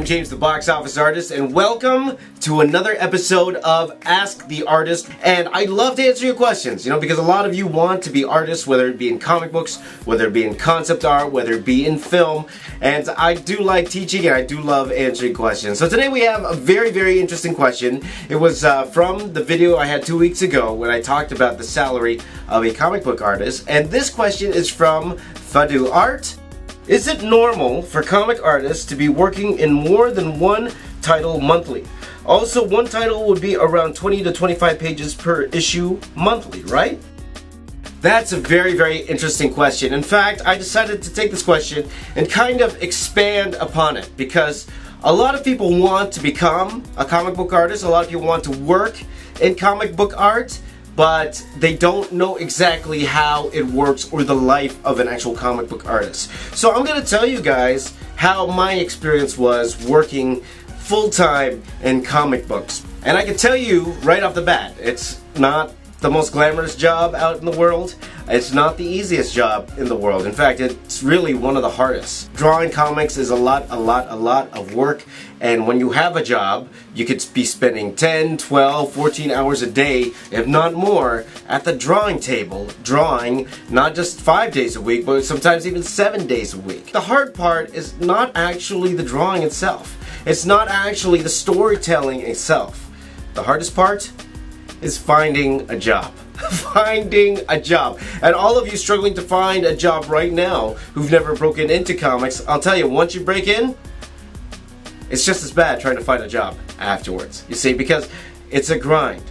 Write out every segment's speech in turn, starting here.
James, the box office artist, and welcome to another episode of Ask the Artist. And I love to answer your questions, because a lot of you want to be artists, whether it be in comic books, whether it be in concept art, whether it be in film. And I do like teaching, and I do love answering questions. So today we have a very, very interesting question. It was from the video I had 2 weeks ago when I talked about the salary of a comic book artist. And this question is from Fadu Art. Is it normal for comic artists to be working in more than one title monthly? Also, one title would be around 20 to 25 pages per issue monthly, right? That's a very, very interesting question. In fact, I decided to take this question and kind of expand upon it because a lot of people want to become a comic book artist, a lot of people want to work in comic book art, but they don't know exactly how it works or the life of an actual comic book artist. So I'm going to tell you guys how my experience was working full-time in comic books. And I can tell you right off the bat, it's not the most glamorous job out in the world. It's not the easiest job in the world. In fact, it's really one of the hardest. Drawing comics is a lot of work, and when you have a job, you could be spending 10, 12, 14 hours a day, if not more, at the drawing table, drawing not just 5 days a week, but sometimes even 7 days a week. The hard part is not actually the drawing itself. It's not actually the storytelling itself. The hardest part is finding a job. Finding a job. And all of you struggling to find a job right now who've never broken into comics, I'll tell you, once you break in, it's just as bad trying to find a job afterwards. You see, because it's a grind.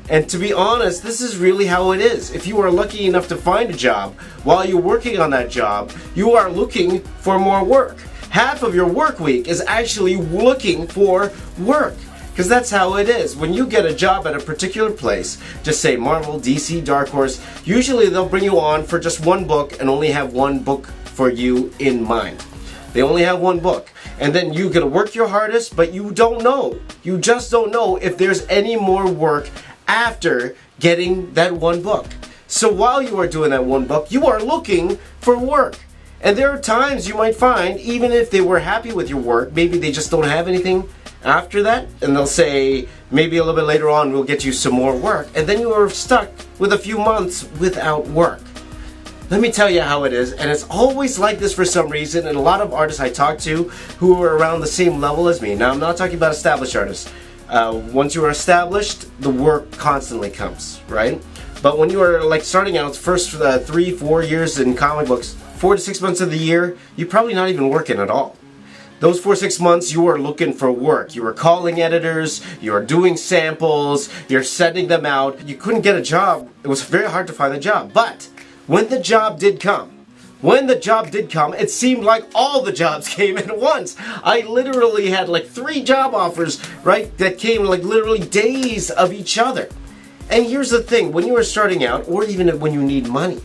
And to be honest, this is really how it is. If you are lucky enough to find a job, while you're working on that job, you are looking for more work. Half of your work week is actually looking for work. Because that's how it is. When you get a job at a particular place, just say Marvel, DC, Dark Horse, usually they'll bring you on for just one book and only have one book for you in mind. They only have one book. And then you're going to work your hardest, but you don't know. You just don't know if there's any more work after getting that one book. So while you are doing that one book, you are looking for work. And there are times you might find, even if they were happy with your work, maybe they just don't have anything after that, and they'll say maybe a little bit later on we'll get you some more work, and then you are stuck with a few months without work. Let me tell you how it is, and it's always like this for some reason, and a lot of artists I talk to who are around the same level as me. Now, I'm not talking about established artists. Once you are established, the work constantly comes, right? But when you are like starting out, first 3-4 years in comic books, 4 to 6 months of the year, you're probably not even working at all. Those 4-6 months, you are looking for work. You are calling editors, you are doing samples, you're sending them out. You couldn't get a job. It was very hard to find a job. But when the job did come, it seemed like all the jobs came at once. I literally had like 3 job offers, right, that came like literally days of each other. And here's the thing, when you are starting out, or even when you need money,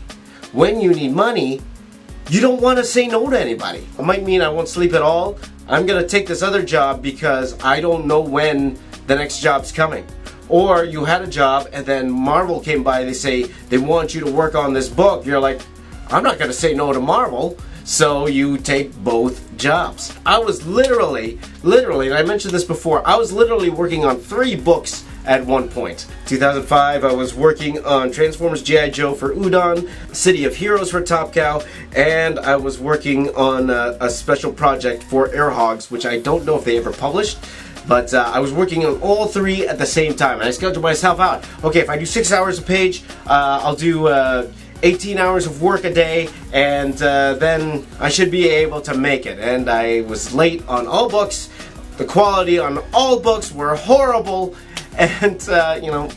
you don't want to say no to anybody. It might mean I won't sleep at all. I'm going to take this other job because I don't know when the next job's coming. Or you had a job and then Marvel came by, they say they want you to work on this book. You're like, I'm not going to say no to Marvel. So you take both jobs. I was literally, and I mentioned this before, I was literally working on 3 books at one point. 2005, I was working on Transformers G.I. Joe for Udon, City of Heroes for Top Cow, and I was working on a special project for Air Hogs, which I don't know if they ever published, but I was working on all 3 at the same time. And I scheduled myself out. Okay, if I do 6 hours a page, I'll do 18 hours of work a day, and then I should be able to make it. And I was late on all books. The quality on all books were horrible. And,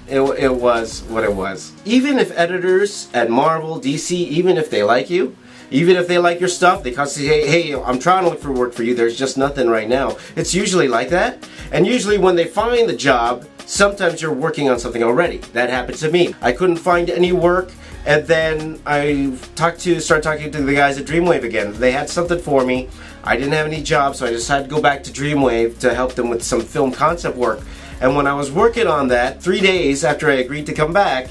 it was what it was. Even if editors at Marvel, DC, even if they like you, even if they like your stuff, they constantly say, hey, I'm trying to look for work for you, there's just nothing right now. It's usually like that. And usually when they find the job, sometimes you're working on something already. That happened to me. I couldn't find any work, and then I started talking to the guys at Dreamwave again. They had something for me. I didn't have any job, so I decided to go back to Dreamwave to help them with some film concept work. And when I was working on that, 3 days after I agreed to come back,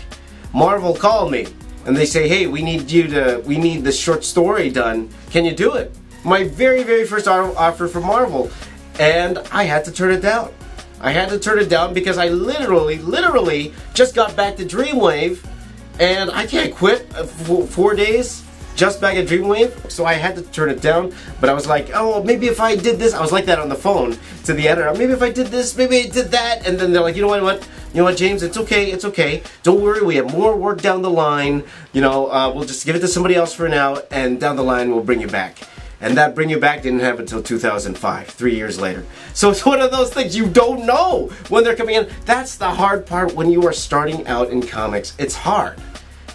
Marvel called me and they say, hey, we need this short story done. Can you do it? My very, very first offer from Marvel. and I had to turn it down. I had to turn it down because I literally just got back to Dreamwave, and I can't quit 4 days just back at Dreamwave, so I had to turn it down. But I was like, oh, maybe if I did this, I was like that on the phone to the editor. Maybe if I did this, maybe I did that, and then they're like, you know what, James, it's okay. Don't worry, we have more work down the line. We'll just give it to somebody else for now, and down the line we'll bring you back. And that bring you back didn't happen until 2005, 3 years later. So it's one of those things you don't know when they're coming in. That's the hard part when you are starting out in comics. It's hard.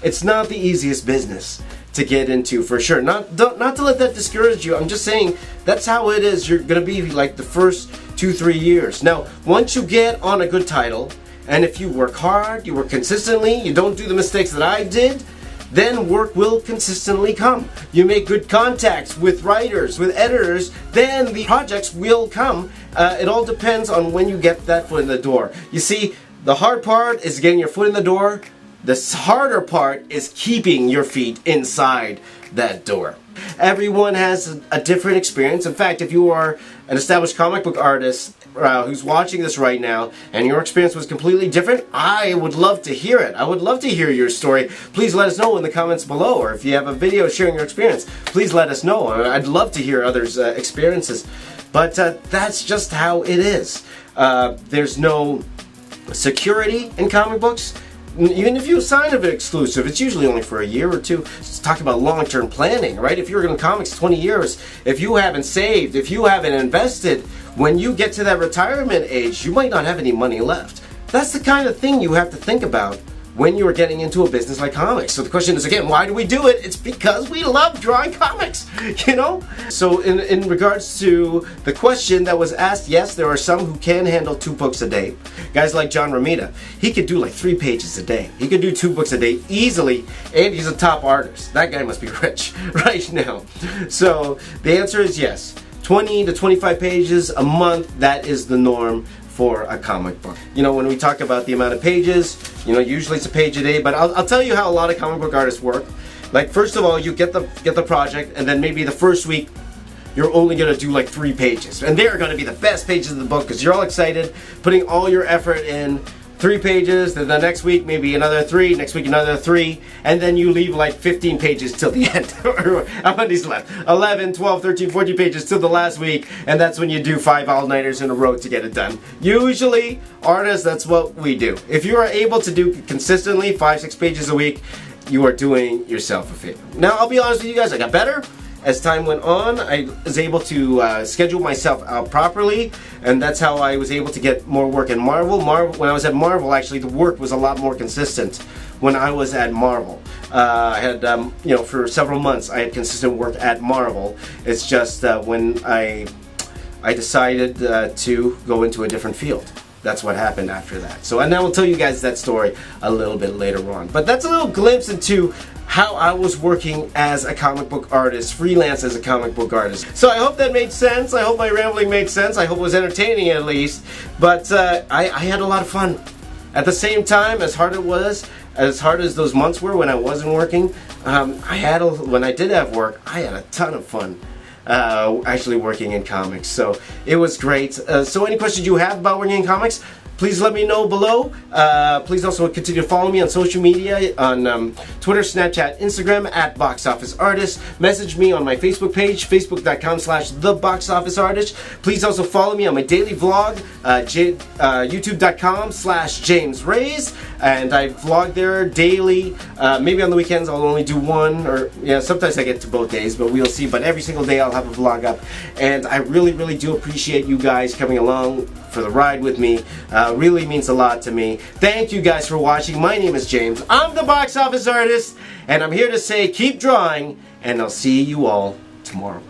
It's not the easiest business to get into, for sure. Not to let that discourage you. I'm just saying that's how it is. You're gonna be like the first 2-3 years. Now, once you get on a good title, and if you work hard, you work consistently, you don't do the mistakes that I did, then work will consistently come. You make good contacts with writers, with editors, then the projects will come. It all depends on when you get that foot in the door. You see, the hard part is getting your foot in the door. The harder part is keeping your feet inside that door. Everyone has a different experience. In fact, if you are an established comic book artist who's watching this right now and your experience was completely different, I would love to hear it. I would love to hear your story. Please let us know in the comments below, or if you have a video sharing your experience, please let us know. I'd love to hear others' experiences. But that's just how it is. There's no security in comic books. Even if you sign an exclusive, it's usually only for a year or two. Let's talk about long-term planning, right? If you're in comics 20 years, if you haven't saved, if you haven't invested, when you get to that retirement age, you might not have any money left. That's the kind of thing you have to think about when you are getting into a business like comics. So the question is, again, why do we do it? It's because we love drawing comics, So in regards to the question that was asked, yes, there are some who can handle 2 books a day. Guys like John Romita, he could do like 3 pages a day. He could do 2 books a day easily, and he's a top artist. That guy must be rich right now. So the answer is yes. 20 to 25 pages a month, that is the norm for a comic book. When we talk about the amount of pages, usually it's a page a day, but I'll tell you how a lot of comic book artists work. Like, first of all, you get the project, and then maybe the first week you're only gonna do like 3 pages, and they're gonna be the best pages of the book because you're all excited, putting all your effort in. 3 pages, then the next week maybe another 3, next week another 3, and then you leave like 15 pages till the end. How many's left? 11, 12, 13, 14 pages till the last week, and that's when you do 5 all-nighters in a row to get it done. Usually, artists, that's what we do. If you are able to do consistently 5-6 pages a week, you are doing yourself a favor. Now, I'll be honest with you guys, I got better. As time went on, I was able to schedule myself out properly, and that's how I was able to get more work in Marvel. When I was at Marvel, actually, the work was a lot more consistent when I was at Marvel. I had, for several months, I had consistent work at Marvel. It's just when I decided to go into a different field. That's what happened after that. So, and I will tell you guys that story a little bit later on. But that's a little glimpse into how I was working as a comic book artist, freelance as a comic book artist. So I hope that made sense. I hope my rambling made sense. I hope it was entertaining at least. But I had a lot of fun. At the same time, as hard as those months were when I wasn't working, when I did have work, I had a ton of fun. Actually working in comics, so it was great. So any questions you have about working in comics, please let me know below. Please also continue to follow me on social media, on Twitter, Snapchat, Instagram, at Box Office Artist. Message me on my Facebook page, facebook.com/theboxofficeartist. Please also follow me on my daily vlog, youtube.com/JamesRays, and I vlog there daily. Maybe on the weekends I'll only do 1, or sometimes I get to both days, but we'll see. But every single day I'll have a vlog up, and I really do appreciate you guys coming along for the ride with me. Really means a lot to me. Thank you guys for watching. My name is James. I'm the Box Office Artist, and I'm here to say keep drawing, and I'll see you all tomorrow.